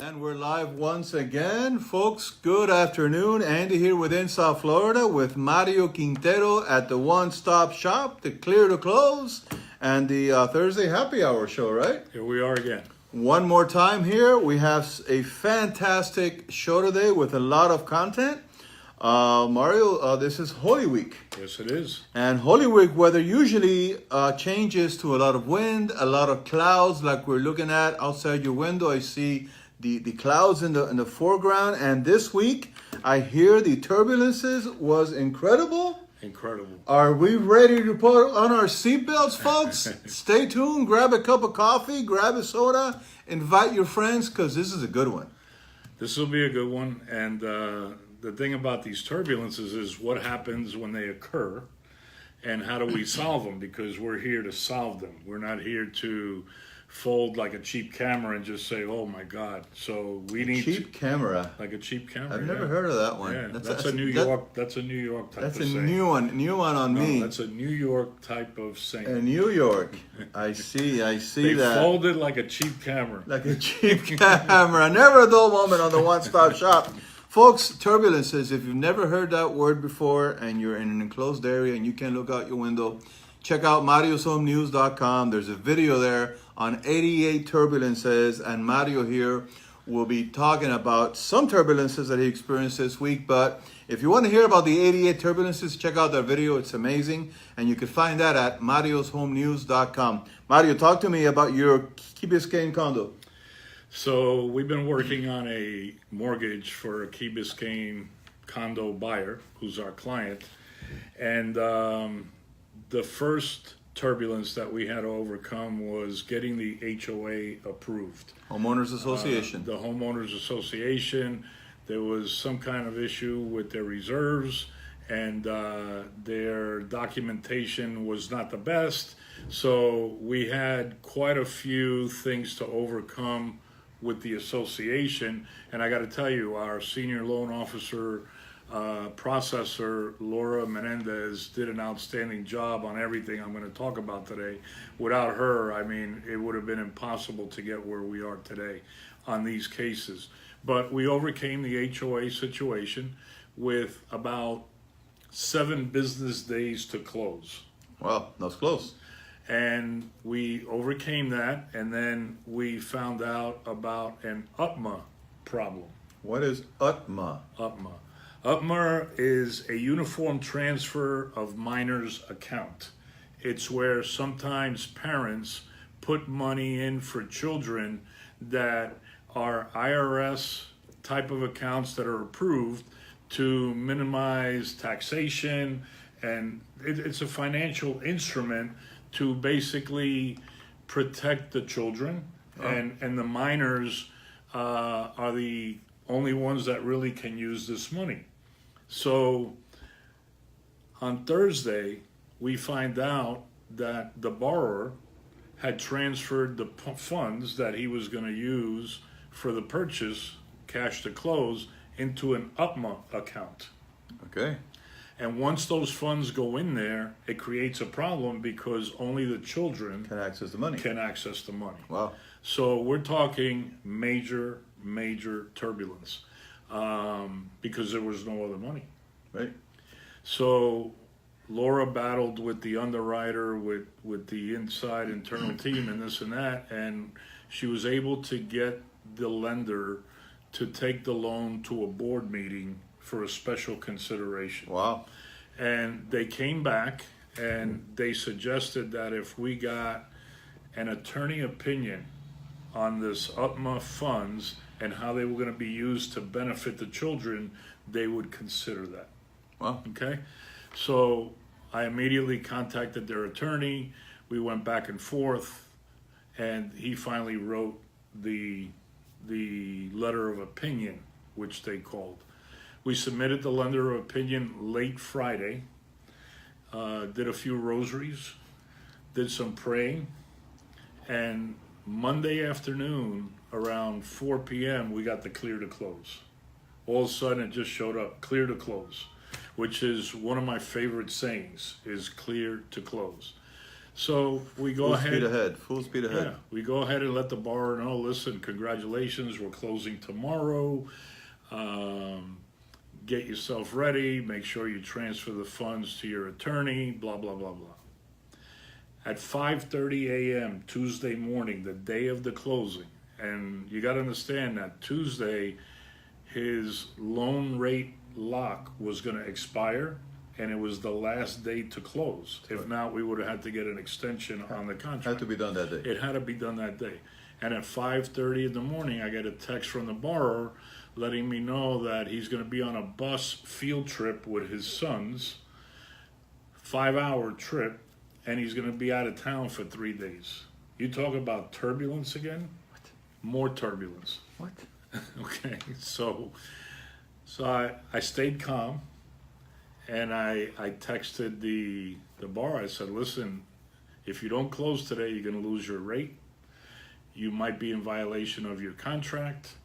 And we're live once again. Folks, good afternoon. Andy here within South Florida with Mario Quintero at the One Stop Shop, the Clear to Close, and the Thursday Happy Hour show, right? Here we are again. One more time here. We have a fantastic show today with a lot of content. Mario, this is Holy Week. Yes, it is. And Holy Week weather usually changes to a lot of wind, a lot of clouds, like we're looking at outside your window. I see the clouds in the foreground. And this week, I hear the turbulences was incredible. Incredible. Are we ready to put on our seatbelts, folks? Stay tuned. Grab a cup of coffee, grab a soda, invite your friends, because this is a good one. This will be a good one. And the thing about these turbulences is what happens when they occur and how do we solve them, because we're here to solve them. We're not here to fold like a cheap camera and just say, oh my God. So we need cheap camera. Like a cheap camera. I've never heard of that one. Yeah, that's a New York type that's of a saying. new one on me. That's a New York type of saying. In New York. I see they that. fold it like a cheap camera. Like a cheap camera. Never a dull moment on the One Stop Shop. Folks, turbulences, if you've never heard that word before and you're in an enclosed area and you can't look out your window, check out marioshomenews.com. There's a video there on 88 turbulences, and Mario here will be talking about some turbulences that he experienced this week. But if you want to hear about the 88 turbulences, check out that video. It's amazing, and you can find that at marioshomenews.com. Mario, talk to me about your Key Biscayne condo. So we've been working on a mortgage for a Key Biscayne condo buyer who's our client. And the first turbulence that we had to overcome was getting the HOA approved. Homeowners Association. The Homeowners Association. There was some kind of issue with their reserves, and their documentation was not the best. So we had quite a few things to overcome with the association. And I got to tell you, our senior loan officer processor, Laura Menendez, did an outstanding job on everything I'm going to talk about today. Without her, I mean, it would have been impossible to get where we are today on these cases. But we overcame the HOA situation with about 7 business days to close. Wow, that was close. And we overcame that, and then we found out about an UTMA problem. What is UTMA? UTMA. UTMA is a uniform transfer of minors account. It's where sometimes parents put money in for children that are IRS type of accounts that are approved to minimize taxation, and it's a financial instrument to basically protect the children, and the minors are the only ones that really can use this money. So on Thursday, we find out that the borrower had transferred the funds that he was going to use for the purchase, cash to close, into an UTMA account. Okay. And once those funds go in there, it creates a problem because only the children Can access the money. Wow. So we're talking major turbulence because there was no other money. Right. So Laura battled with the underwriter, with the inside internal team and this and that, and she was able to get the lender to take the loan to a board meeting for a special consideration. Wow. And they came back and they suggested that if we got an attorney opinion on this UTMA funds and how they were going to be used to benefit the children, they would consider that. Wow. Okay? So I immediately contacted their attorney. We went back and forth, and he finally wrote the letter of opinion, which they called. We submitted the letter of opinion late Friday, did a few rosaries, did some praying, and Monday afternoon around 4 p.m. we got the clear to close. All of a sudden it just showed up, clear to close, which is one of my favorite sayings, is clear to close. So we go Full ahead. speed ahead. Full speed Yeah, ahead. we go ahead and let the borrower know, listen, congratulations, we're closing tomorrow. Get yourself ready, make sure you transfer the funds to your attorney, blah, blah, blah, blah. At 5:30 a.m. Tuesday morning, the day of the closing, and you got to understand that Tuesday, his loan rate lock was going to expire, and it was the last day to close. If not, we would have had to get an extension on the contract. Had to be done that day. It had to be done that day. And at 5:30 in the morning, I get a text from the borrower letting me know that he's going to be on a bus field trip with his sons, 5-hour trip, and he's going to be out of town for 3 days. You talk about turbulence again? What? More turbulence. What? Okay, so I stayed calm, and I texted the borrower. I said, listen, if you don't close today, you're going to lose your rate. You might be in violation of your contract.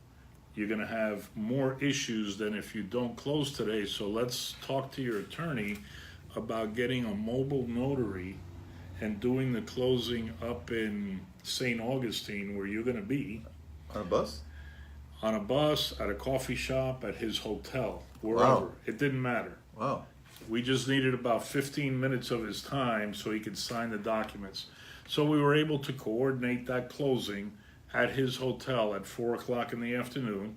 You're going to have more issues than if you don't close today. So let's talk to your attorney about getting a mobile notary and doing the closing up in St. Augustine, where you're going to be. On a bus? On a bus, at a coffee shop, at his hotel, wherever. Wow. It didn't matter. Wow. We just needed about 15 minutes of his time so he could sign the documents. So we were able to coordinate that closing at his hotel at 4 o'clock in the afternoon.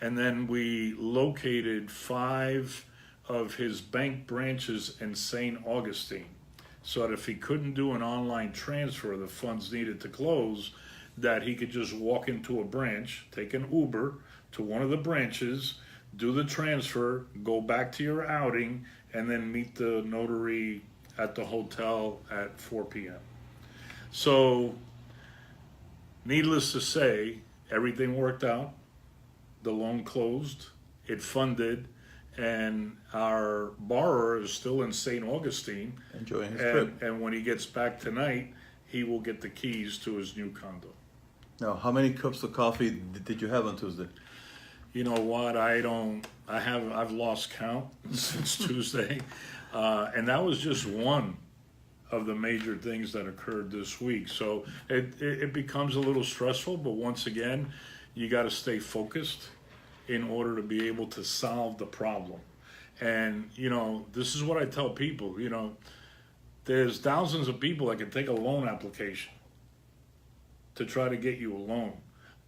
And then we located 5 of his bank branches in St. Augustine, so that if he couldn't do an online transfer of the funds needed to close, that he could just walk into a branch, take an Uber to one of the branches, do the transfer, go back to your outing, and then meet the notary at the hotel at 4 p.m. So, needless to say, everything worked out. The loan closed, it funded, and our borrower is still in St. Augustine. Enjoying his trip. And when he gets back tonight, he will get the keys to his new condo. Now, how many cups of coffee did you have on Tuesday? You know what? I've lost count since Tuesday, and that was just one of the major things that occurred this week. So it becomes a little stressful, but once again, you got to stay focused in order to be able to solve the problem. And this is what I tell people. There's thousands of people that can take a loan application to try to get you a loan,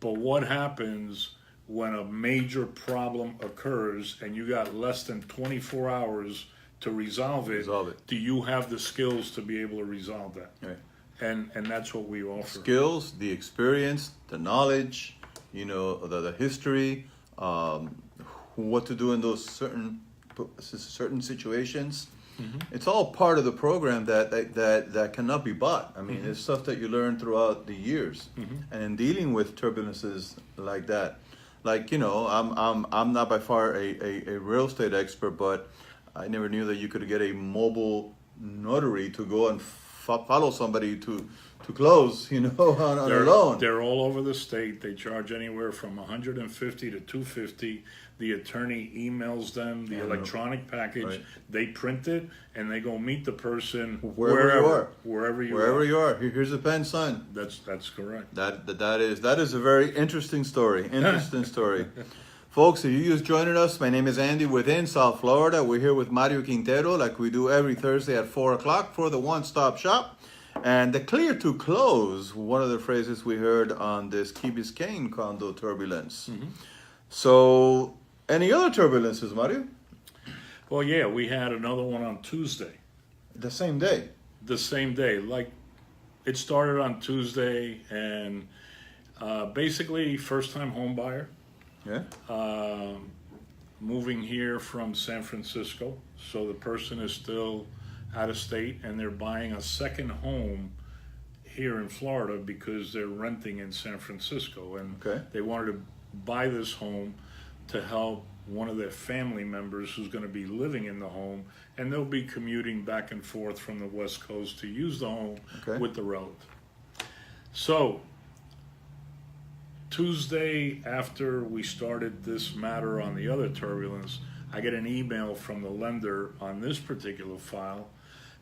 but what happens when a major problem occurs and you got less than 24 hours to resolve it? Do you have the skills to be able to resolve that? Right. And that's what we offer. Skills, the experience, the knowledge, the history, what to do in those certain situations. Mm-hmm. It's all part of the program that cannot be bought. I mean, it's stuff that you learn throughout the years, and in dealing with turbulences like that. Like I'm not by far a real estate expert, but I never knew that you could get a mobile notary to go and follow somebody to close, on a loan. They're all over the state. They charge anywhere from $150 to $250. The attorney emails them the electronic package. Right. They print it and they go meet the person wherever you are. Here's a pen, son. That's correct. That is a very interesting story. Folks, if you're just joining us, my name is Andy within South Florida. We're here with Mario Quintero like we do every Thursday at 4 o'clock for the one-stop shop. And the clear to close, one of the phrases we heard on this Key Biscayne condo turbulence. Mm-hmm. So, any other turbulences, Mario? Well, yeah, we had another one on Tuesday. The same day? The same day. Like, it started on Tuesday, and basically first-time home buyer. Yeah. Moving here from San Francisco, so the person is still out of state, and they're buying a second home here in Florida because they're renting in San Francisco, and they wanted to buy this home to help one of their family members who's going to be living in the home, and they'll be commuting back and forth from the West Coast to use the home with the relative. So Tuesday, after we started this matter on the other turbulence, I get an email from the lender on this particular file.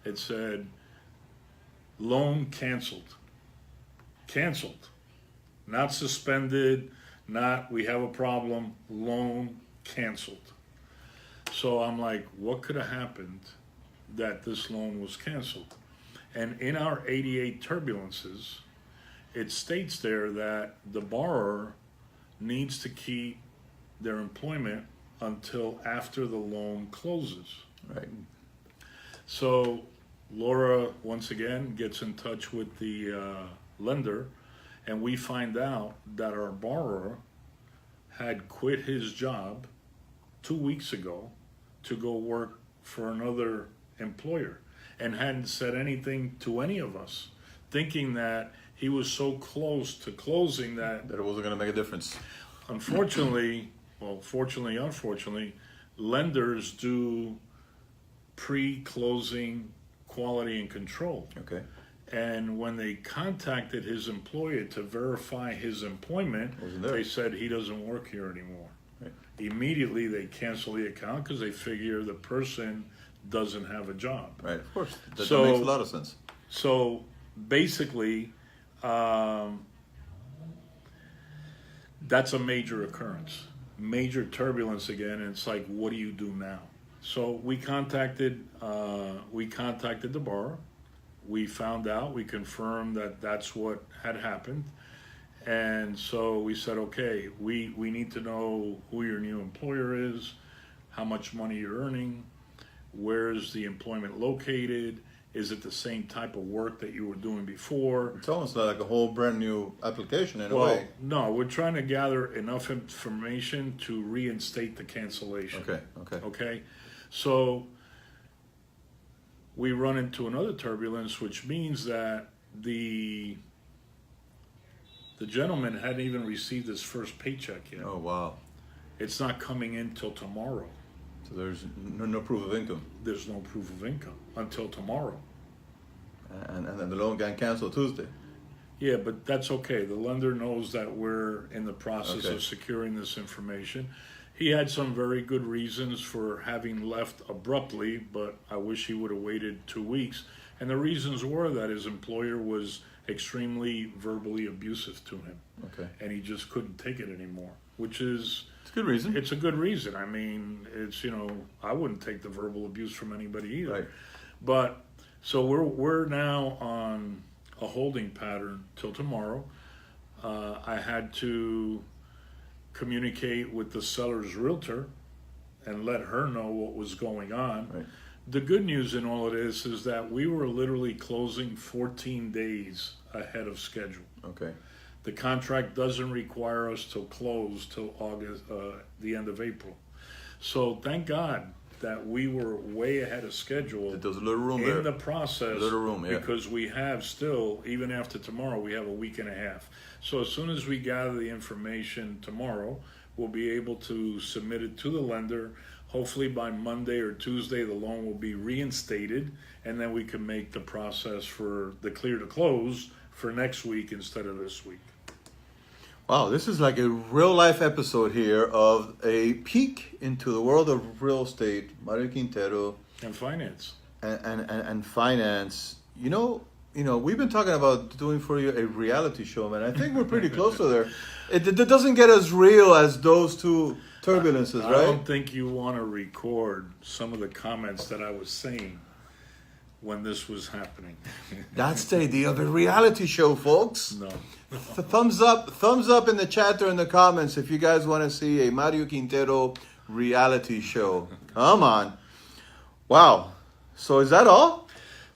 It said, Loan canceled. Canceled. Not suspended, not we have a problem, loan canceled. So I'm like, what could have happened that this loan was canceled? And in our 88 turbulences, it states there that the borrower needs to keep their employment until after the loan closes. Right. So Laura, once again, gets in touch with the lender, and we find out that our borrower had quit his job 2 weeks ago to go work for another employer and hadn't said anything to any of us, thinking that he was so close to closing that That it wasn't going to make a difference. unfortunately, well, fortunately, unfortunately, lenders do pre-closing quality and control. Okay. And when they contacted his employer to verify his employment, Wasn't there. they said he doesn't work here anymore. Right. Immediately they cancel the account because they figure the person doesn't have a job. Right. Of course. That So- makes a lot of sense. So basically, that's a major occurrence, major turbulence again. And it's like, what do you do now? So we contacted the borrower. We found out, we confirmed that that's what had happened. And so we said, okay, we need to know who your new employer is, how much money you're earning, where is the employment located, is it the same type of work that you were doing before? It's almost like a whole brand new application in a Well, way. no, we're trying to gather enough information to reinstate the cancellation. Okay. Okay. Okay, so we run into another turbulence, which means that the gentleman hadn't even received his first paycheck yet. Oh wow. It's not coming in till tomorrow. So there's no proof of income, There's no proof of income until tomorrow. and then the loan got canceled Tuesday. Yeah, but that's okay. The lender knows that we're in the process Okay. of securing this information. He had some very good reasons for having left abruptly, but I wish he would have waited 2 weeks. And the reasons were that his employer was extremely verbally abusive to him, Okay. and he just couldn't take it anymore, which is, It's a good reason. it's a good reason. I mean, it's, I wouldn't take the verbal abuse from anybody either. Right. But so we're now on a holding pattern till tomorrow. I had to communicate with the seller's realtor and let her know what was going on. Right. The good news in all of this is that we were literally closing 14 days ahead of schedule. Okay. The contract doesn't require us to close till August, the end of April. So thank God that we were way ahead of schedule There's a little room in there. the process, Little room, yeah. because we have still, even after tomorrow, we have a week and a half. So as soon as we gather the information tomorrow, we'll be able to submit it to the lender. Hopefully by Monday or Tuesday, the loan will be reinstated, and then we can make the process for the clear to close for next week instead of this week. Wow, this is like a real life episode here of a peek into the world of real estate, Mario Quintero, And finance. and finance. We've been talking about doing for you a reality show, man. I think we're pretty close to there. It doesn't get as real as those two turbulences, I right? don't think you want to record some of the comments that I was saying when this was happening. That's the idea of a reality show, folks. No. Thumbs up in the chat or in the comments if you guys want to see a Mario Quintero reality show. Come on. Wow. So is that all?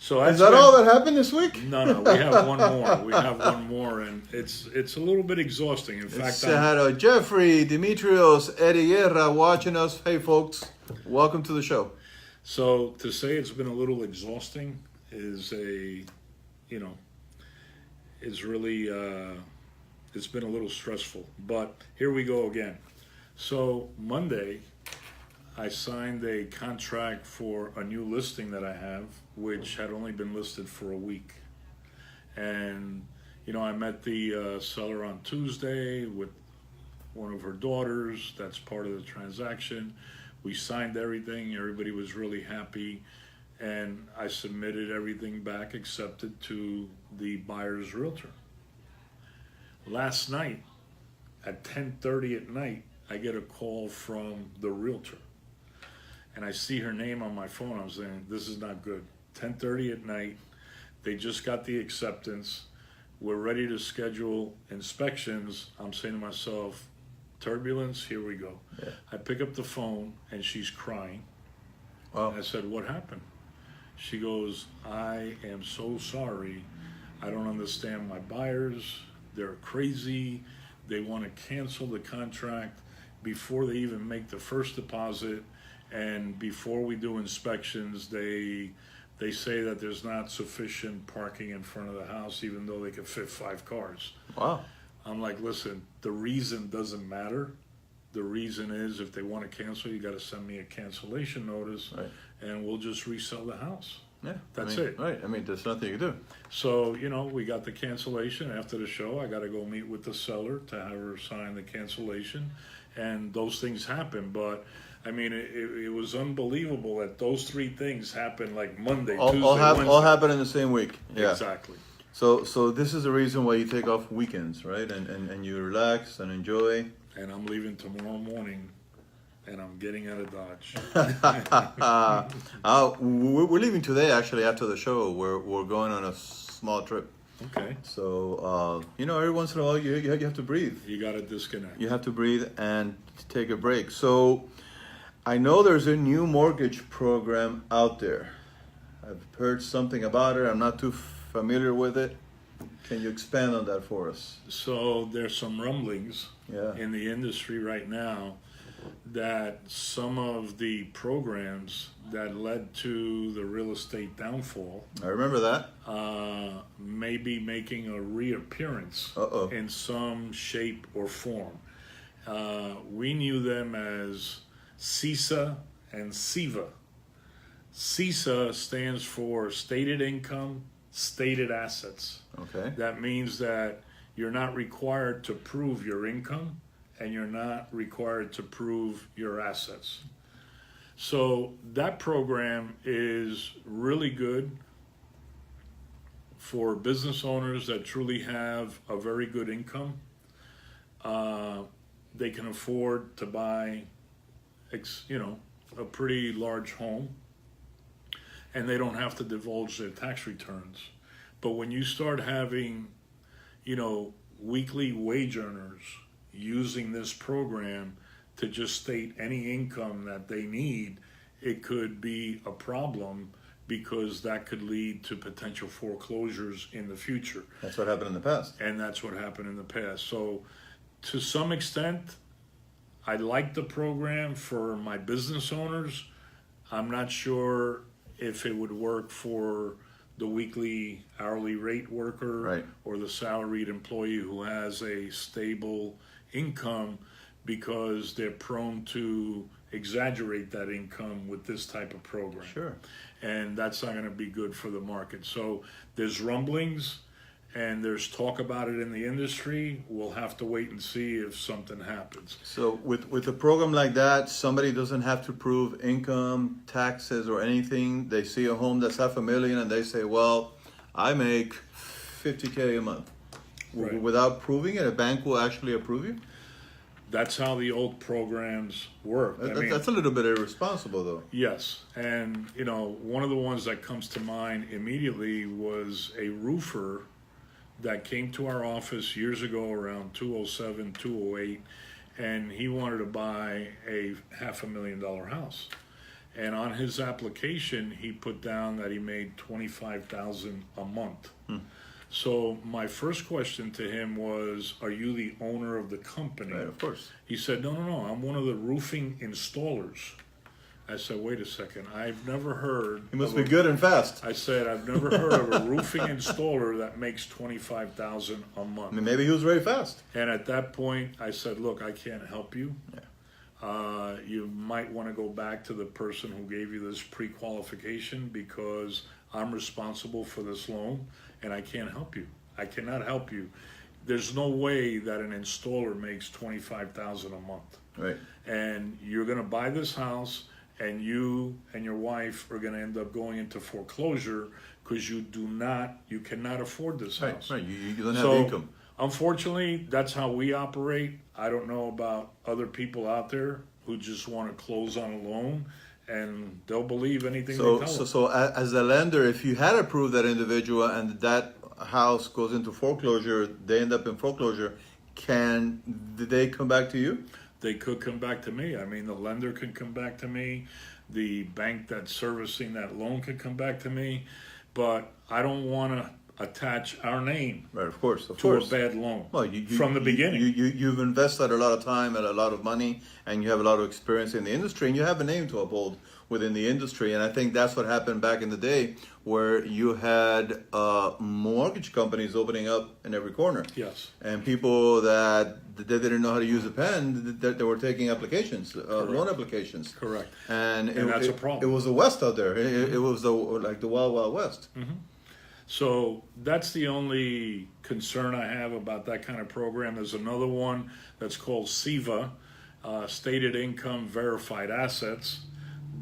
So Is that all that happened this week? No, we have one more. We have one more, and it's a little bit exhausting. In fact, I'm, Jeffrey, Dimitrios, Eddie Guerra watching us. Hey, folks. Welcome to the show. so to say it's been a little exhausting is is really it's been a little stressful. But here we go again. So Monday, I signed a contract for a new listing that I have, which had only been listed for a week. And, I met the seller on Tuesday with one of her daughters. That's part of the transaction. We signed everything. Everybody was really happy. And I submitted everything back, accepted to the buyer's realtor. Last night, at 10:30 at night, I get a call from the realtor. And I see her name on my phone. I'm saying, this is not good. 10:30 at night, they just got the acceptance. We're ready to schedule inspections. I'm saying to myself, turbulence, here we go. Yeah. I pick up the phone and she's crying. Wow. I said, what happened? She goes, I am so sorry. I don't understand my buyers. They're crazy. They want to cancel the contract before they even make the first deposit. And before we do inspections, they say that there's not sufficient parking in front of the house, even though they could fit 5 cars. Wow. I'm like, listen, the reason doesn't matter. The reason is if they want to cancel, you got to send me a cancellation notice, Right. and we'll just resell the house. Yeah. That's I mean, it. Right. I mean, there's nothing you can do. So, we got the cancellation. After the show, I got to go meet with the seller to have her sign the cancellation, and those things happen. But I mean, it was unbelievable that those 3 things happened like Monday, Tuesday, Wednesday. All happen in the same week. Yeah. Exactly. So this is the reason why you take off weekends, right? And you relax and enjoy. And I'm leaving tomorrow morning, and I'm getting out of Dodge. We're leaving today, actually, after the show. We're going on a small trip. Okay. So, every once in a while, you have to breathe. You got to disconnect. You have to breathe and take a break. So, I know there's a new mortgage program out there. I've heard something about it. I'm not too familiar with it. Can you expand on that for us? So there's some rumblings Yeah. in the industry right now that some of the programs that led to the real estate downfall I remember that. may be making a reappearance Uh-oh. in some shape or form. We knew them as CISA and SIVA. CISA stands for Stated Income, Stated Assets. Okay. That means that you're not required to prove your income and you're not required to prove your assets. So that program is really good for business owners that truly have a very good income. They can afford to buy, a pretty large home, and they don't have to divulge their tax returns. But when you start having, weekly wage earners using this program to just state any income that they need, it could be a problem because that could lead to potential foreclosures in the future. That's what happened in the past. And that's what happened in the past. So to some extent, I like the program for my business owners. I'm not sure if it would work for the weekly hourly rate worker, Right. or the salaried employee who has a stable income, because they're prone to exaggerate that income with this type of program. Sure. And that's not going to be good for the market. So there's rumblings and there's talk about it in the industry. We'll have to wait and see if something happens. So with a program like that, somebody doesn't have to prove income, taxes, or anything. They see a home that's $500,000 and they say, well, I make $50K a month. Right. Without proving it, a bank will actually approve you? That's how the old programs work. That's a little bit irresponsible, though. Yes, and one of the ones that comes to mind immediately was a roofer that came to our office years ago, around 2007, 2008, and he wanted to buy a $500,000 house. And on his application, he put down that he made $25,000 a month. So my first question to him was, are you the owner of the company? Right, of course. He said, no, I'm one of the roofing installers. I said, wait a second, I've never heard. You must be good and fast. I said, I've never heard of a roofing installer that makes $25,000 a month. I mean, maybe he was very fast. And at that point, I said, look, I can't help you. You might want to go back to the person who gave you this pre-qualification, because I'm responsible for this loan and I can't help you. I cannot help you. There's no way that an installer makes $25,000 a month. Right. And you're going to buy this house and you and your wife are going to end up going into foreclosure because you cannot afford this house. Right. You don't have So, income. unfortunately, that's how we operate. I don't know about other people out there who just want to close on a loan and they'll believe anything they tell them. So as a lender, if you had approved that individual and that house goes into foreclosure, they end up in foreclosure, did they come back to you? They could come back to me. I mean, the lender could come back to me. The bank that's servicing that loan could come back to me. But I don't want to attach our name Right, of course. to a bad loan from the beginning. You've invested a lot of time and a lot of money, and you have a lot of experience in the industry, and you have a name to uphold within the industry. And I think that's what happened back in the day, where you had mortgage companies opening up in every corner. Yes. And people that they didn't know how to use a pen, they were taking applications, loan applications. Correct. And that's a problem. It was the West out there. It was like the Wild Wild West. Mm-hmm. So that's the only concern I have about that kind of program. There's another one that's called SIVA, Stated Income Verified Assets.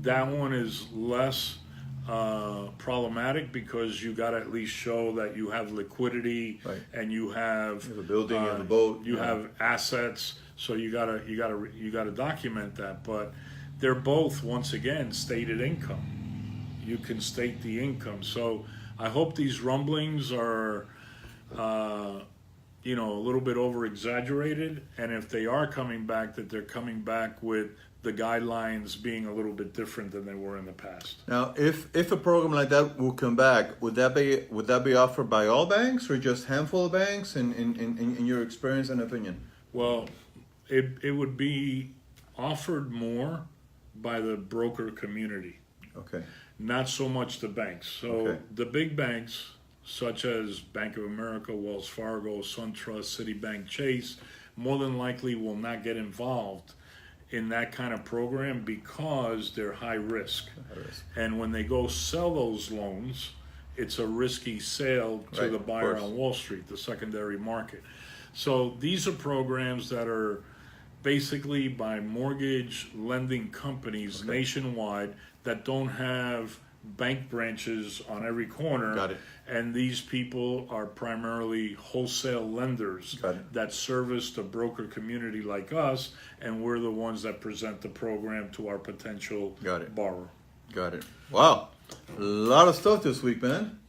That one is less problematic because you got to at least show that you have liquidity, Right. and you have You have a building, you have a boat. you have assets. So you gotta document that. But they're both, once again, stated income. You can state the income. So I hope these rumblings are, a little bit over exaggerated, and if they are coming back, that they're coming back with the guidelines being a little bit different than they were in the past. Now, if a program like that will come back, would that be offered by all banks or just handful of banks? In your experience and opinion? Well, it would be offered more by the broker community. Okay. Not so much the banks. So Okay. the big banks, such as Bank of America, Wells Fargo, SunTrust, Citibank, Chase, more than likely will not get involved in that kind of program because they're high risk. And when they go sell those loans, it's a risky sale to Right, the of buyer course. on Wall Street, the secondary market. So these are programs that are basically by mortgage lending companies nationwide that don't have bank branches on every corner. Got it. And these people are primarily wholesale lenders Got it. that service the broker community like us, and we're the ones that present the program to our potential Got it. borrower. Got it. Wow. A lot of stuff this week, man.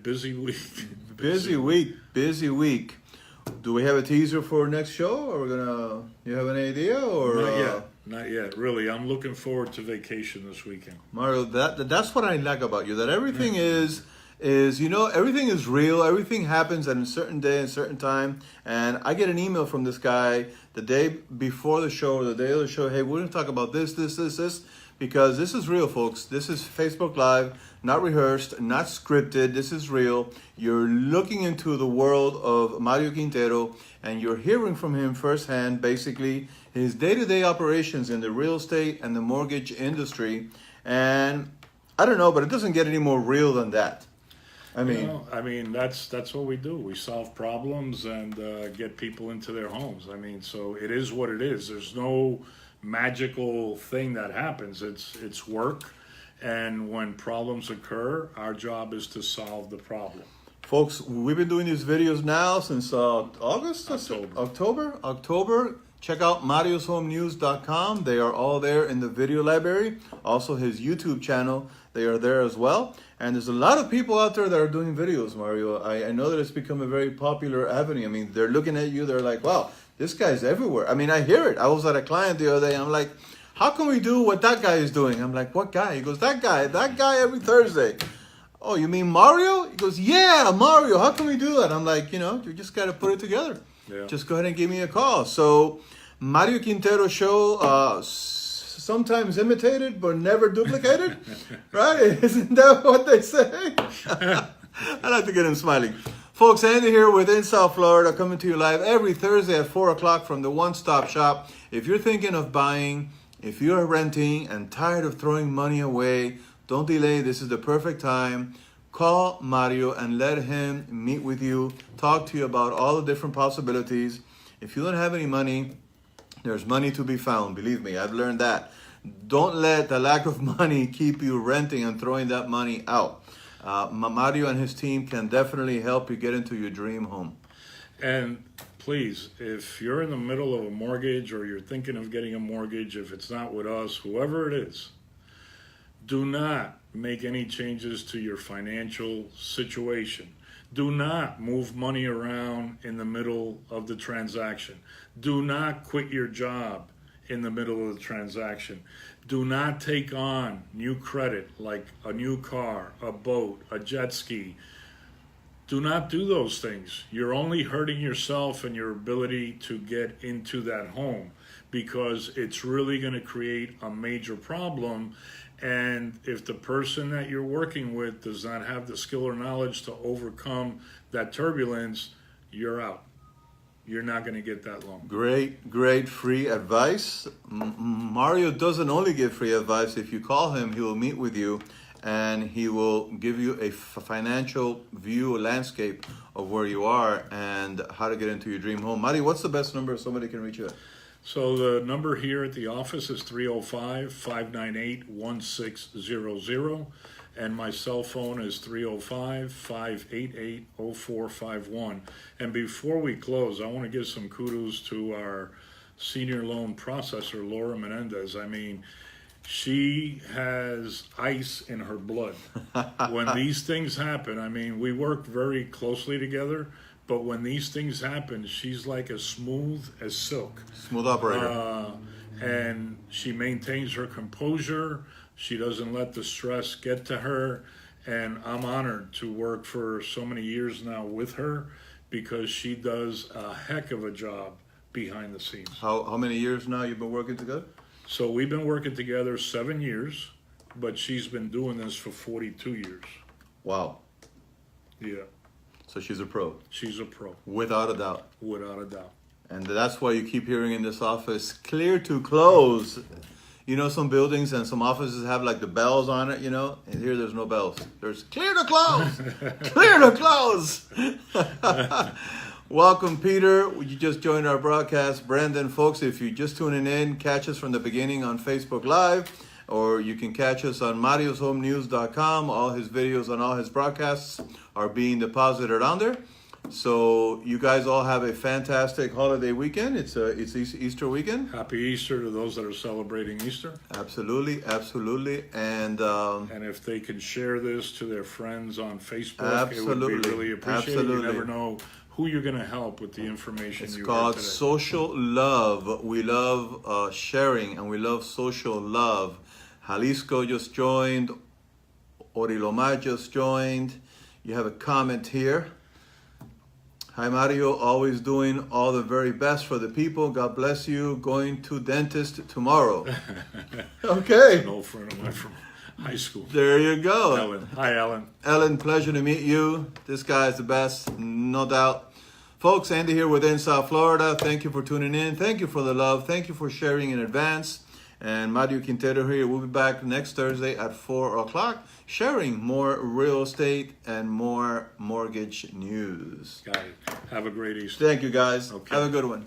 Busy week. Busy week. Do we have a teaser for next show? Or you have any idea? Or Not yet. Really, I'm looking forward to vacation this weekend. Mario, that's what I like about you. That everything is everything is real. Everything happens at a certain day and certain time. And I get an email from this guy the day before the show or the day of the show. Hey, we're going to talk about this, because this is real, folks. This is Facebook Live, not rehearsed, not scripted. This is real. You're looking into the world of Mario Quintero, and you're hearing from him firsthand, basically, his day-to-day operations in the real estate and the mortgage industry. And I don't know, but it doesn't get any more real than that. I mean, that's what we do. We solve problems and get people into their homes. I mean, so it is what it is. There's no magical thing that happens. It's work, and when problems occur, our job is to solve the problem. folks, we've been doing these videos now since August? October. Check out marioshomenews.com. They are all there in the video library. Also his YouTube channel, they are there as well. And there's a lot of people out there that are doing videos, Mario. I know that it's become a very popular avenue. I mean, they're looking at you, they're like, wow, this guy's everywhere. I mean, I hear it. I was at a client the other day, I'm like, how can we do what that guy is doing? I'm like, what guy? He goes, that guy every Thursday. Oh, you mean Mario? He goes, yeah, Mario. How can we do that? I'm like, you just got to put it together. Yeah. Just go ahead and give me a call. So, Mario Quintero show, sometimes imitated but never duplicated, right? Isn't that what they say? I like to get him smiling. Folks, Andy here with In South Florida, coming to you live every Thursday at 4 o'clock from the One Stop Shop. If you're thinking of buying, if you're renting and tired of throwing money away, don't delay. This is the perfect time. Call Mario and let him meet with you, talk to you about all the different possibilities. If you don't have any money, there's money to be found. Believe me, I've learned that. Don't let the lack of money keep you renting and throwing that money out. Mario and his team can definitely help you get into your dream home. And please, if you're in the middle of a mortgage or you're thinking of getting a mortgage, if it's not with us, whoever it is, do not make any changes to your financial situation. Do not move money around in the middle of the transaction. Do not quit your job in the middle of the transaction. Do not take on new credit like a new car, a boat, a jet ski. Do not do those things. You're only hurting yourself and your ability to get into that home, because it's really going to create a major problem. And if the person that you're working with does not have the skill or knowledge to overcome that turbulence, you're out. You're not going to get that loan. Great free advice. Mario doesn't only give free advice. If you call him, he will meet with you and he will give you a financial view, a landscape of where you are and how to get into your dream home. Mario, what's the best number somebody can reach you at? So the number here at the office is 305-598-1600, and my cell phone is 305-588-0451. And before we close, I want to give some kudos to our senior loan processor, Laura Menendez. I mean, she has ice in her blood. When these things happen, I mean, we work very closely together. But when these things happen, she's like as smooth as silk. Smooth operator. And she maintains her composure. She doesn't let the stress get to her. And I'm honored to work for so many years now with her, because she does a heck of a job behind the scenes. How many years now you've been working together? So we've been working together 7 years, but she's been doing this for 42 years. Wow. Yeah. So she's a pro. She's a pro. Without a doubt. Without a doubt. And that's why you keep hearing in this office, clear to close. You know, some buildings and some offices have like the bells on it, you know, and here there's no bells. There's clear to close. Clear to close. Welcome, Peter. You just joined our broadcast. Brandon, folks, if you're just tuning in, catch us from the beginning on Facebook Live, or you can catch us on marioshomenews.com. All his videos and all his broadcasts are being deposited on there. So you guys all have a fantastic holiday weekend. It's Easter weekend. Happy Easter to those that are celebrating Easter. Absolutely. And if they can share this to their friends on Facebook, absolutely, it would be really appreciated. Absolutely. You never know who you're going to help with the information it's you called heard today. social love. We love sharing, and we love social love. Jalisco just joined. Orilomar just joined. You have a comment here. Hi, Mario. Always doing all the very best for the people. God bless you. Going to dentist tomorrow. Okay. An old friend of mine from high school. There you go. Ellen. Hi, Ellen. Ellen, pleasure to meet you. This guy is the best, no doubt. Folks, Andy here within South Florida. Thank you for tuning in. Thank you for the love. Thank you for sharing in advance. And Mario Quintero here. We'll be back next Thursday at 4 o'clock, sharing more real estate and more mortgage news. Got it. Have a great Easter. Thank you, guys. Okay. Have a good one.